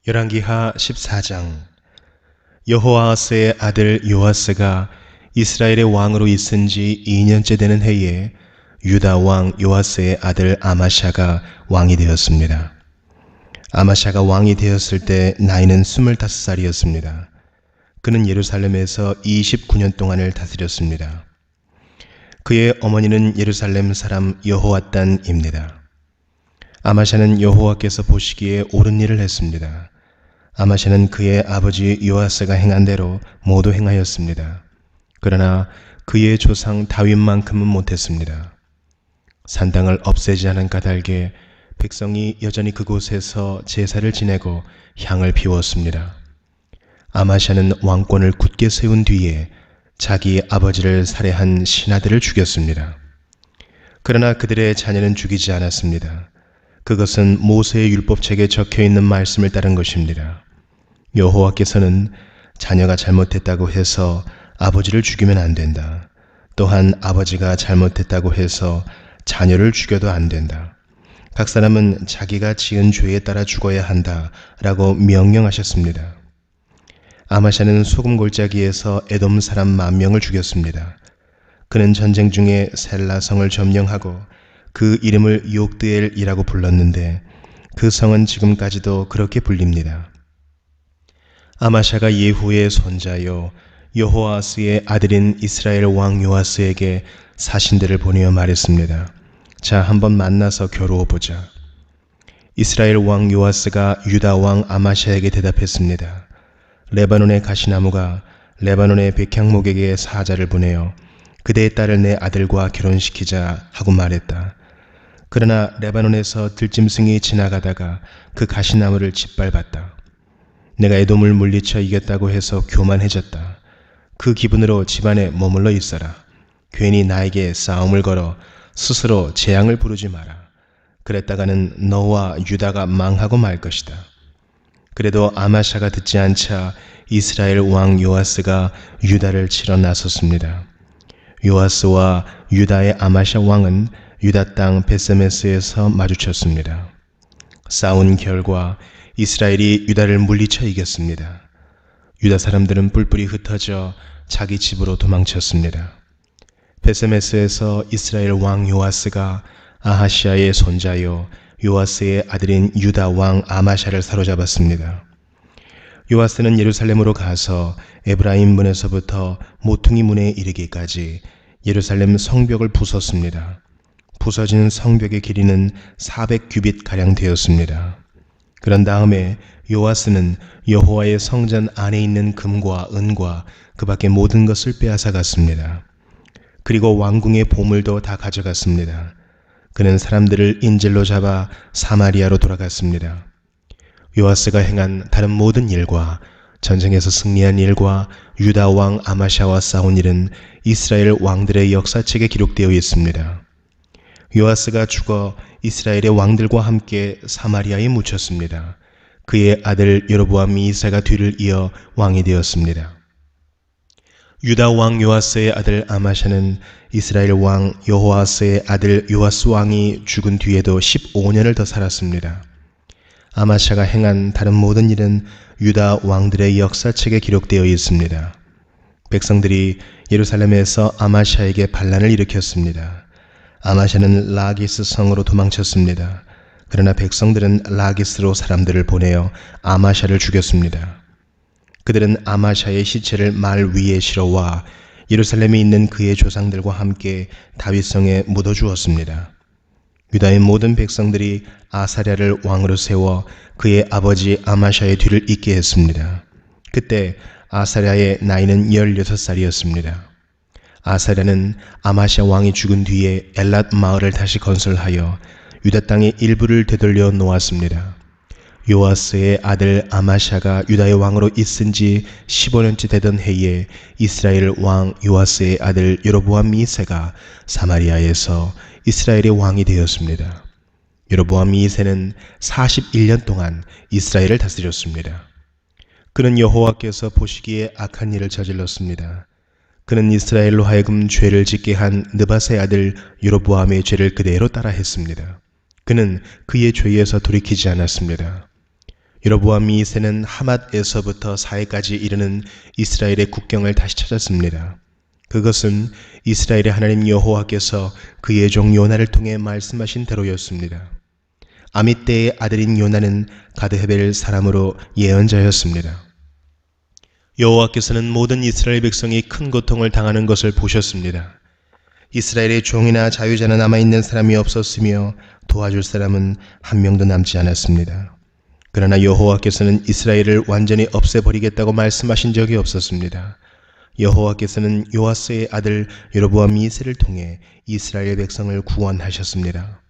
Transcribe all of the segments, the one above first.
열왕기하 14장. 여호아하스의 아들 요아스가 이스라엘의 왕으로 있은 지 2년째 되는 해에 유다 왕 요아스의 아들 아마샤가 왕이 되었습니다. 아마샤가 왕이 되었을 때 나이는 25살이었습니다. 그는 예루살렘에서 29년 동안을 다스렸습니다. 그의 어머니는 예루살렘 사람 여호앗단입니다. 아마샤는 여호와께서 보시기에 옳은 일을 했습니다. 아마샤는 그의 아버지 요아스가 행한 대로 모두 행하였습니다. 그러나 그의 조상 다윗만큼은 못했습니다. 산당을 없애지 않은 까닭에 백성이 여전히 그곳에서 제사를 지내고 향을 피웠습니다. 아마샤는 왕권을 굳게 세운 뒤에 자기 아버지를 살해한 신하들을 죽였습니다. 그러나 그들의 자녀는 죽이지 않았습니다. 그것은 모세의 율법책에 적혀있는 말씀을 따른 것입니다. 여호와께서는 자녀가 잘못했다고 해서 아버지를 죽이면 안 된다. 또한 아버지가 잘못했다고 해서 자녀를 죽여도 안 된다. 각 사람은 자기가 지은 죄에 따라 죽어야 한다 라고 명령하셨습니다. 아마샤는 소금 골짜기에서 에돔 사람 10,000명을 죽였습니다. 그는 전쟁 중에 셀라 성을 점령하고 그 이름을 욕드엘이라고 불렀는데 그 성은 지금까지도 그렇게 불립니다. 아마샤가 예후의 손자요 여호아스의 아들인 이스라엘 왕 요아스에게 사신들을 보내어 말했습니다. 자, 한번 만나서 겨루어보자. 이스라엘 왕 요아스가 유다 왕 아마샤에게 대답했습니다. 레바논의 가시나무가 레바논의 백향목에게 사자를 보내어 그대의 딸을 내 아들과 결혼시키자 하고 말했다. 그러나 레바논에서 들짐승이 지나가다가 그 가시나무를 짓밟았다. 내가 에돔을 물리쳐 이겼다고 해서 교만해졌다. 그 기분으로 집안에 머물러 있어라. 괜히 나에게 싸움을 걸어 스스로 재앙을 부르지 마라. 그랬다가는 너와 유다가 망하고 말 것이다. 그래도 아마샤가 듣지 않자 이스라엘 왕 요아스가 유다를 치러 나섰습니다. 요아스와 유다의 아마샤 왕은 유다 땅 베세메스에서 마주쳤습니다. 싸운 결과 이스라엘이 유다를 물리쳐 이겼습니다. 유다 사람들은 뿔뿔이 흩어져 자기 집으로 도망쳤습니다. 베세메스에서 이스라엘 왕 요아스가 아하시아의 손자요 요아스의 아들인 유다 왕 아마샤를 사로잡았습니다. 요아스는 예루살렘으로 가서 에브라임 문에서부터 모퉁이 문에 이르기까지 예루살렘 성벽을 부쉈습니다. 부서진 성벽의 길이는 400규빗가량 되었습니다. 그런 다음에 요아스는 여호와의 성전 안에 있는 금과 은과 그 밖의 모든 것을 빼앗아갔습니다. 그리고 왕궁의 보물도 다 가져갔습니다. 그는 사람들을 인질로 잡아 사마리아로 돌아갔습니다. 요아스가 행한 다른 모든 일과 전쟁에서 승리한 일과 유다 왕 아마샤와 싸운 일은 이스라엘 왕들의 역사책에 기록되어 있습니다. 요아스가 죽어 이스라엘의 왕들과 함께 사마리아에 묻혔습니다. 그의 아들 여로보암 2세가 뒤를 이어 왕이 되었습니다. 유다 왕 요아스의 아들 아마샤는 이스라엘 왕 여호아스의 아들 요아스 왕이 죽은 뒤에도 15년을 더 살았습니다. 아마샤가 행한 다른 모든 일은 유다 왕들의 역사책에 기록되어 있습니다. 백성들이 예루살렘에서 아마샤에게 반란을 일으켰습니다. 아마샤는 라기스 성으로 도망쳤습니다. 그러나 백성들은 라기스로 사람들을 보내어 아마샤를 죽였습니다. 그들은 아마샤의 시체를 말 위에 실어와 예루살렘에 있는 그의 조상들과 함께 다윗성에 묻어주었습니다. 유다의 모든 백성들이 아사랴를 왕으로 세워 그의 아버지 아마샤의 뒤를 잇게 했습니다. 그때 아사랴의 나이는 16살이었습니다. 아사랴는 아마샤 왕이 죽은 뒤에 엘랏 마을을 다시 건설하여 유다 땅의 일부를 되돌려 놓았습니다. 요아스의 아들 아마샤가 유다의 왕으로 있은 지 15년째 되던 해에 이스라엘 왕 요아스의 아들 여로보암 2세가 사마리아에서 이스라엘의 왕이 되었습니다. 여로보암 2세는 41년 동안 이스라엘을 다스렸습니다. 그는 여호와께서 보시기에 악한 일을 저질렀습니다. 그는 이스라엘로 하여금 죄를 짓게 한 느밧의 아들 여로보암의 죄를 그대로 따라 했습니다. 그는 그의 죄에서 돌이키지 않았습니다. 여로보암 2세는 하맛에서부터 사해까지 이르는 이스라엘의 국경을 다시 찾았습니다. 그것은 이스라엘의 하나님 여호와께서 그의 종 요나를 통해 말씀하신 대로였습니다. 아미떼의 아들인 요나는 가드헤벨 사람으로 예언자였습니다. 여호와께서는 모든 이스라엘 백성이 큰 고통을 당하는 것을 보셨습니다. 이스라엘의 종이나 자유자나 남아있는 사람이 없었으며 도와줄 사람은 한 명도 남지 않았습니다. 그러나 여호와께서는 이스라엘을 완전히 없애버리겠다고 말씀하신 적이 없었습니다. 여호와께서는 요아스의 아들 여로보암 2세를 통해 이스라엘 백성을 구원하셨습니다.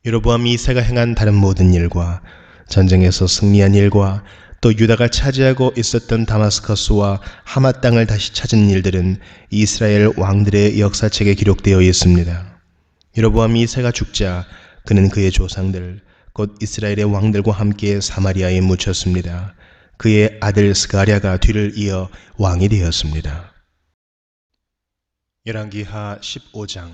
여로보암 2세가 행한 다른 모든 일과 전쟁에서 승리한 일과 또 유다가 차지하고 있었던 다마스커스와 하맛 땅을 다시 찾은 일들은 이스라엘 왕들의 역사책에 기록되어 있습니다. 여로보암 2세가 죽자 그는 그의 조상들 곧 이스라엘의 왕들과 함께 사마리아에 묻혔습니다. 그의 아들 스가랴가 뒤를 이어 왕이 되었습니다. 열왕기하 15장.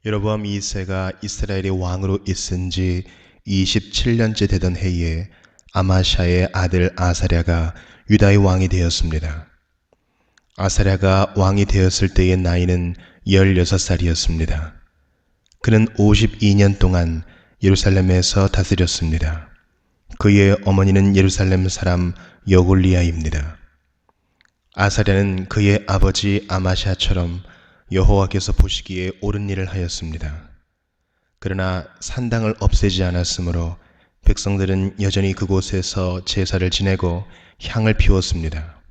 여로보암 2세가 이스라엘의 왕으로 있은 지 27년째 되던 해에 아마샤의 아들 아사랴가 유다의 왕이 되었습니다. 아사랴가 왕이 되었을 때의 나이는 16살이었습니다. 그는 52년 동안 예루살렘에서 다스렸습니다. 그의 어머니는 예루살렘 사람 여골리아입니다. 아사랴는 그의 아버지 아마샤처럼 여호와께서 보시기에 옳은 일을 하였습니다. 그러나 산당을 없애지 않았으므로 백성들은 여전히 그곳에서 제사를 지내고 향을 피웠습니다.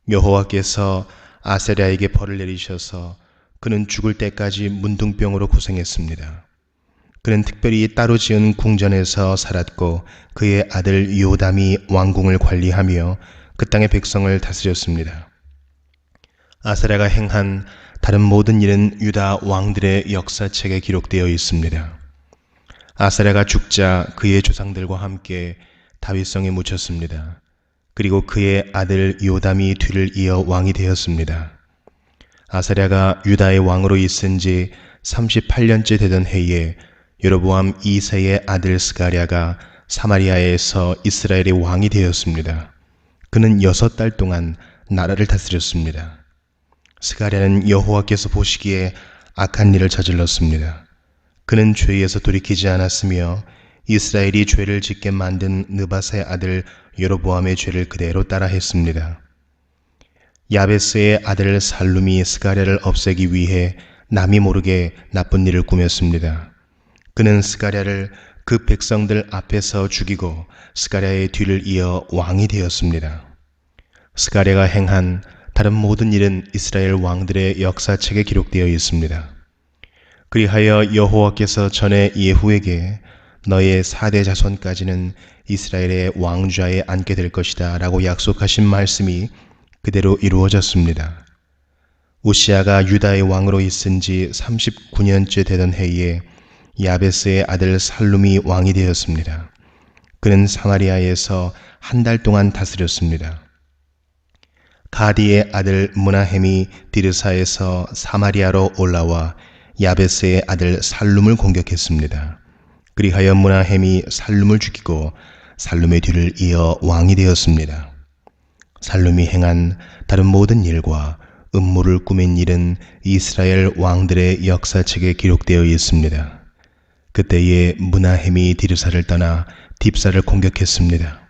여호와께서 아사랴에게 벌을 내리셔서 그는 죽을 때까지 문둥병으로 고생했습니다. 그는 특별히 따로 지은 궁전에서 살았고 그의 아들 요담이 왕궁을 관리하며 그 땅의 백성을 다스렸습니다. 아사랴가 행한 다른 모든 일은 유다 왕들의 역사책에 기록되어 있습니다. 아사랴가 죽자 그의 조상들과 함께 다윗성에 묻혔습니다. 그리고 그의 아들 요담이 뒤를 이어 왕이 되었습니다. 아사랴가 유다의 왕으로 있은 지 38년째 되던 해에 여로보암 2세의 아들 스가랴가 사마리아에서 이스라엘의 왕이 되었습니다. 그는 6달 동안 나라를 다스렸습니다. 스가랴는 여호와께서 보시기에 악한 일을 저질렀습니다. 그는 죄에서 돌이키지 않았으며 이스라엘이 죄를 짓게 만든 느바사의 아들 여로보암의 죄를 그대로 따라했습니다. 야베스의 아들 살룸이 스가랴를 없애기 위해 남이 모르게 나쁜 일을 꾸몄습니다. 그는 스가랴를 그 백성들 앞에서 죽이고 스가랴의 뒤를 이어 왕이 되었습니다. 스가랴가 행한 다른 모든 일은 이스라엘 왕들의 역사책에 기록되어 있습니다. 그리하여 여호와께서 전에 예후에게 너의 4대 자손까지는 이스라엘의 왕좌에 앉게 될 것이다 라고 약속하신 말씀이 그대로 이루어졌습니다. 우시아가 유다의 왕으로 있은 지 39년째 되던 해에 야베스의 아들 살룸이 왕이 되었습니다. 그는 사마리아에서 한 달 동안 다스렸습니다. 가디의 아들 므나헴이 디르사에서 사마리아로 올라와 야베스의 아들 살룸을 공격했습니다. 그리하여 므나헴이 살룸을 죽이고 살룸의 뒤를 이어 왕이 되었습니다. 살룸이 행한 다른 모든 일과 음모를 꾸민 일은 이스라엘 왕들의 역사책에 기록되어 있습니다. 그때에 므나헴이 디르사를 떠나 딥사를 공격했습니다.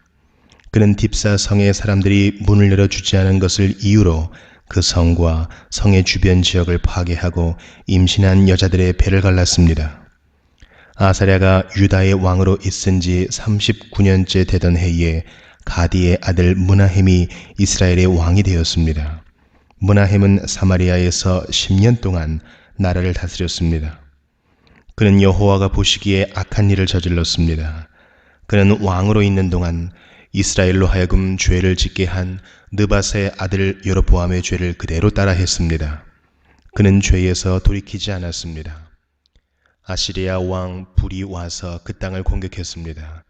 그는 딥사 성의 사람들이 문을 열어주지 않은 것을 이유로 그 성과 성의 주변 지역을 파괴하고 임신한 여자들의 배를 갈랐습니다. 아사랴가 유다의 왕으로 있은 지 39년째 되던 해에 가디의 아들 므나헴이 이스라엘의 왕이 되었습니다. 므나헴은 사마리아에서 10년 동안 나라를 다스렸습니다. 그는 여호와가 보시기에 악한 일을 저질렀습니다. 그는 왕으로 있는 동안 이스라엘로 하여금 죄를 짓게 한 느바사의 아들 여로보암의 죄를 그대로 따라했습니다. 그는 죄에서 돌이키지 않았습니다. 아시리아 왕 불이 와서 그 땅을 공격했습니다.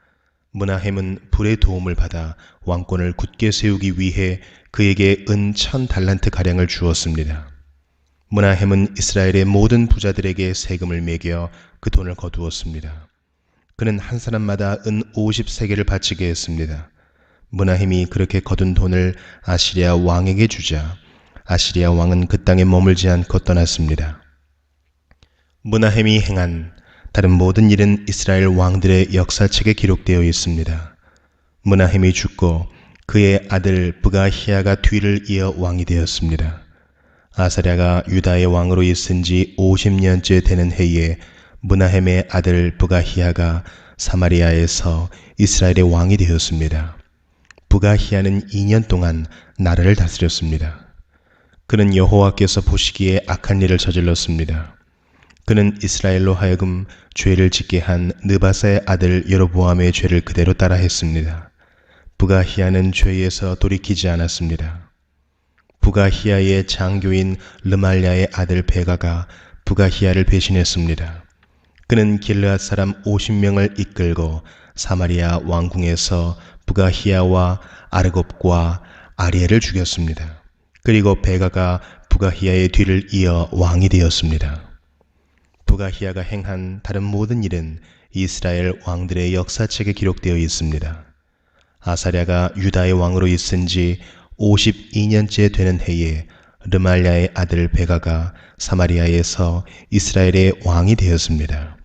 므나헴은 불의 도움을 받아 왕권을 굳게 세우기 위해 그에게 은 1000달란트 가량을 주었습니다. 므나헴은 이스라엘의 모든 부자들에게 세금을 매겨 그 돈을 거두었습니다. 그는 한 사람마다 은 50세겔을 바치게 했습니다. 므나헴이 그렇게 거둔 돈을 아시리아 왕에게 주자 아시리아 왕은 그 땅에 머물지 않고 떠났습니다. 므나헴이 행한 다른 모든 일은 이스라엘 왕들의 역사책에 기록되어 있습니다. 므나헴이 죽고 그의 아들 브가히야가 뒤를 이어 왕이 되었습니다. 아사랴가 유다의 왕으로 있은 지 50년째 되는 해에 므나헴의 아들 브가히야가 사마리아에서 이스라엘의 왕이 되었습니다. 브가히야는 2년 동안 나라를 다스렸습니다. 그는 여호와께서 보시기에 악한 일을 저질렀습니다. 그는 이스라엘로 하여금 죄를 짓게 한 느바사의 아들 여로보암의 죄를 그대로 따라했습니다. 브가히야는 죄에서 돌이키지 않았습니다. 브가히야의 장교인 르말랴의 아들 베가가 브가히야를 배신했습니다. 그는 길르앗 사람 50명을 이끌고 사마리아 왕궁에서 브가히야와 아르곱과 아리엘을 죽였습니다. 그리고 베가가 브가히야의 뒤를 이어 왕이 되었습니다. 브가히야가 행한 다른 모든 일은 이스라엘 왕들의 역사책에 기록되어 있습니다. 아사랴가 유다의 왕으로 있은 지 52년째 되는 해에 르말랴의 아들 베가가 사마리아에서 이스라엘의 왕이 되었습니다.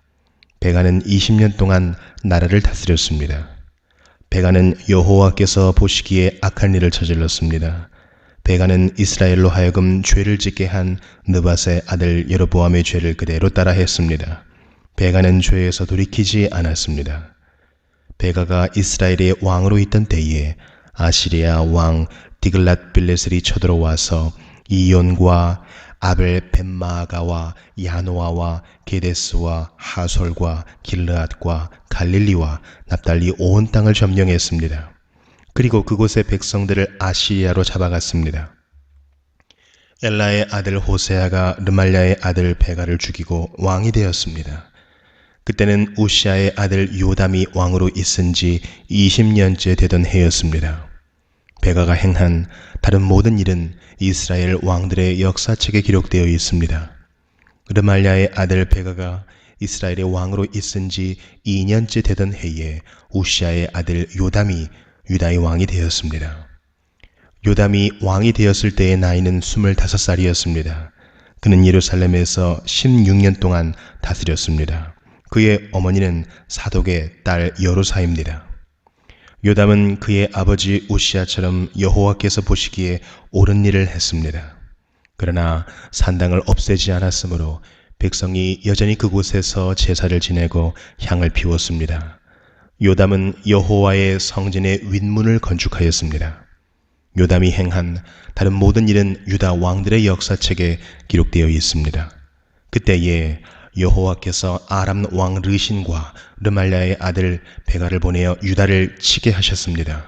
베가는 20년 동안 나라를 다스렸습니다. 베가는 여호와께서 보시기에 악한 일을 저질렀습니다. 베가는 이스라엘로 하여금 죄를 짓게 한 느밧의 아들 여로보암의 죄를 그대로 따라했습니다. 베가는 죄에서 돌이키지 않았습니다. 베가가 이스라엘의 왕으로 있던 때에 아시리아 왕 디글랏 빌레셀이 쳐들어와서 이온과 아벨 벳마아가와 야노아와 게데스와 하솔과 길르앗과 갈릴리와 납달리 온 땅을 점령했습니다. 그리고 그곳의 백성들을 아시리아로 잡아갔습니다. 엘라의 아들 호세아가 르말랴의 아들 베가를 죽이고 왕이 되었습니다. 그때는 우시아의 아들 요담이 왕으로 있은 지 20년째 되던 해였습니다. 베가가 행한 다른 모든 일은 이스라엘 왕들의 역사책에 기록되어 있습니다. 르말랴의 아들 베가가 이스라엘의 왕으로 있은 지 2년째 되던 해에 우시아의 아들 요담이 유다의 왕이 되었습니다. 요담이 왕이 되었을 때의 나이는 25살이었습니다. 그는 예루살렘에서 16년 동안 다스렸습니다. 그의 어머니는 사독의 딸 여로사입니다. 요담은 그의 아버지 우시아처럼 여호와께서 보시기에 옳은 일을 했습니다. 그러나 산당을 없애지 않았으므로 백성이 여전히 그곳에서 제사를 지내고 향을 피웠습니다. 요담은 여호와의 성전의 윗문을 건축하였습니다. 요담이 행한 다른 모든 일은 유다 왕들의 역사책에 기록되어 있습니다. 그때에 여호와께서 아람 왕 르신과 르말랴의 아들 베가를 보내어 유다를 치게 하셨습니다.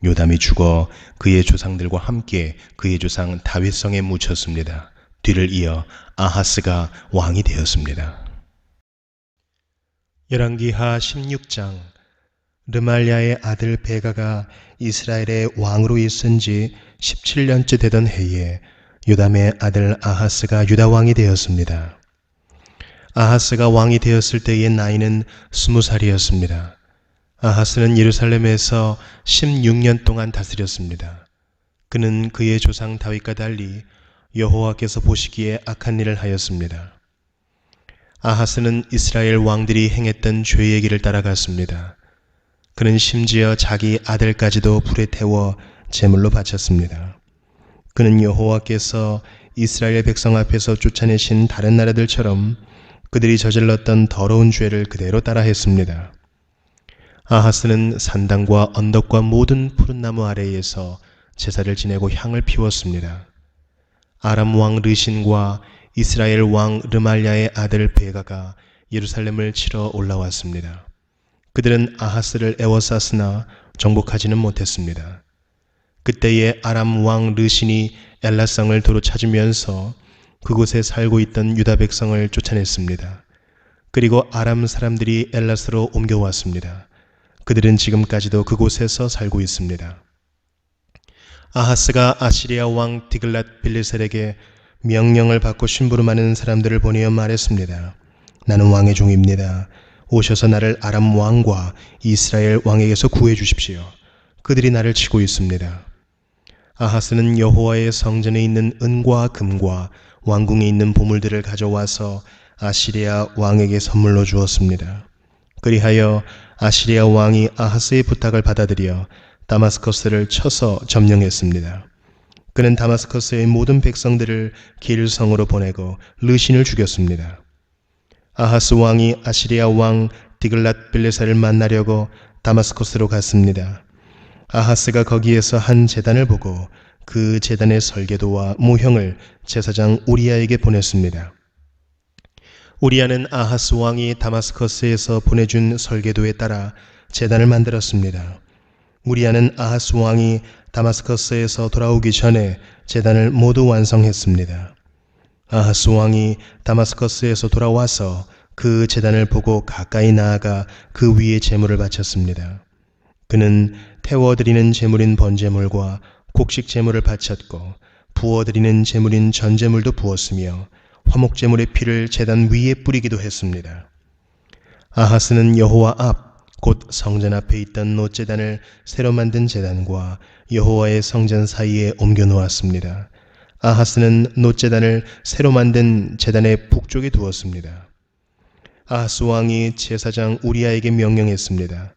요담이 죽어 그의 조상들과 함께 그의 조상 다윗성에 묻혔습니다. 뒤를 이어 아하스가 왕이 되었습니다. 열왕기하 16장. 르말랴의 아들 베가가 이스라엘의 왕으로 있은 지 17년째 되던 해에 요담의 아들 아하스가 유다 왕이 되었습니다. 아하스가 왕이 되었을 때의 나이는 20살이었습니다. 아하스는 예루살렘에서 16년 동안 다스렸습니다. 그는 그의 조상 다윗과 달리 여호와께서 보시기에 악한 일을 하였습니다. 아하스는 이스라엘 왕들이 행했던 죄의 길을 따라갔습니다. 그는 심지어 자기 아들까지도 불에 태워 제물로 바쳤습니다. 그는 여호와께서 이스라엘 백성 앞에서 쫓아내신 다른 나라들처럼 그들이 저질렀던 더러운 죄를 그대로 따라했습니다. 아하스는 산당과 언덕과 모든 푸른 나무 아래에서 제사를 지내고 향을 피웠습니다. 아람 왕 르신과 이스라엘 왕 르말랴의 아들 베가가 예루살렘을 치러 올라왔습니다. 그들은 아하스를 애워쌌으나 정복하지는 못했습니다. 그때에 아람 왕 르신이 엘라성을 도로 찾으면서 그곳에 살고 있던 유다 백성을 쫓아냈습니다. 그리고 아람 사람들이 엘라스로 옮겨왔습니다. 그들은 지금까지도 그곳에서 살고 있습니다. 아하스가 아시리아 왕 디글랏 빌레셀에게 명령을 받고 심부름하는 사람들을 보내어 말했습니다. 나는 왕의 종입니다. 오셔서 나를 아람 왕과 이스라엘 왕에게서 구해 주십시오. 그들이 나를 치고 있습니다. 아하스는 여호와의 성전에 있는 은과 금과 왕궁에 있는 보물들을 가져와서 아시리아 왕에게 선물로 주었습니다. 그리하여 아시리아 왕이 아하스의 부탁을 받아들여 다마스커스를 쳐서 점령했습니다. 그는 다마스커스의 모든 백성들을 길성으로 보내고 르신을 죽였습니다. 아하스 왕이 아시리아 왕 디글랏 빌레사를 만나려고 다마스커스로 갔습니다. 아하스가 거기에서 한 제단을 보고 그 제단의 설계도와 모형을 제사장 우리야에게 보냈습니다. 우리야는 아하스 왕이 다마스커스에서 보내준 설계도에 따라 제단을 만들었습니다. 우리야는 아하스 왕이 다마스커스에서 돌아오기 전에 제단을 모두 완성했습니다. 아하스 왕이 다마스커스에서 돌아와서 그 제단을 보고 가까이 나아가 그 위에 제물을 바쳤습니다. 그는 태워드리는 제물인 번제물과 곡식 제물을 바쳤고 부어드리는 제물인 전제물도 부었으며 화목제물의 피를 제단 위에 뿌리기도 했습니다. 아하스는 여호와 앞 곧 성전 앞에 있던 놋제단을 새로 만든 제단과 여호와의 성전 사이에 옮겨 놓았습니다. 아하스는 놋제단을 새로 만든 제단의 북쪽에 두었습니다. 아하스 왕이 제사장 우리야에게 명령했습니다.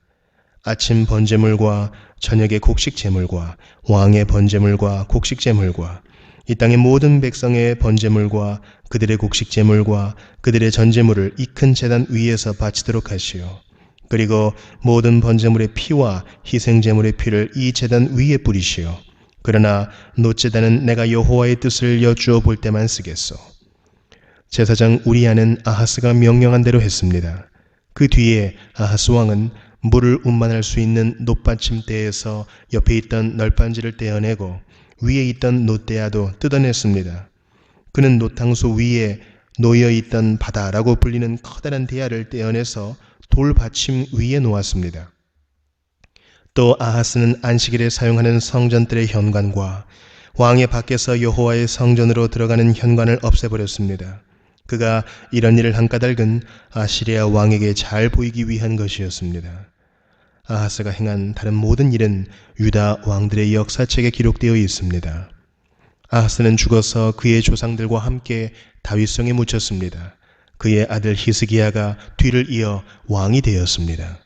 아침 번제물과 저녁의 곡식 제물과 왕의 번제물과 곡식 제물과 이 땅의 모든 백성의 번제물과 그들의 곡식 제물과 그들의 전제물을 이 큰 제단 위에서 바치도록 하시오. 그리고 모든 번제물의 피와 희생 제물의 피를 이 제단 위에 뿌리시오. 그러나 놋제단은 내가 여호와의 뜻을 여쭈어 볼 때만 쓰겠소. 제사장 우리야는 아하스가 명령한 대로 했습니다. 그 뒤에 아하스 왕은 물을 운반할 수 있는 놋받침대에서 옆에 있던 널빤지를 떼어내고 위에 있던 놋대야도 뜯어냈습니다. 그는 놋탕수 위에 놓여있던 바다라고 불리는 커다란 대야를 떼어내서 돌받침 위에 놓았습니다. 또 아하스는 안식일에 사용하는 성전들의 현관과 왕의 밖에서 여호와의 성전으로 들어가는 현관을 없애버렸습니다. 그가 이런 일을 한 까닭은 아시리아 왕에게 잘 보이기 위한 것이었습니다. 아하스가 행한 다른 모든 일은 유다 왕들의 역사책에 기록되어 있습니다. 아하스는 죽어서 그의 조상들과 함께 다윗성에 묻혔습니다. 그의 아들 히스기야가 뒤를 이어 왕이 되었습니다.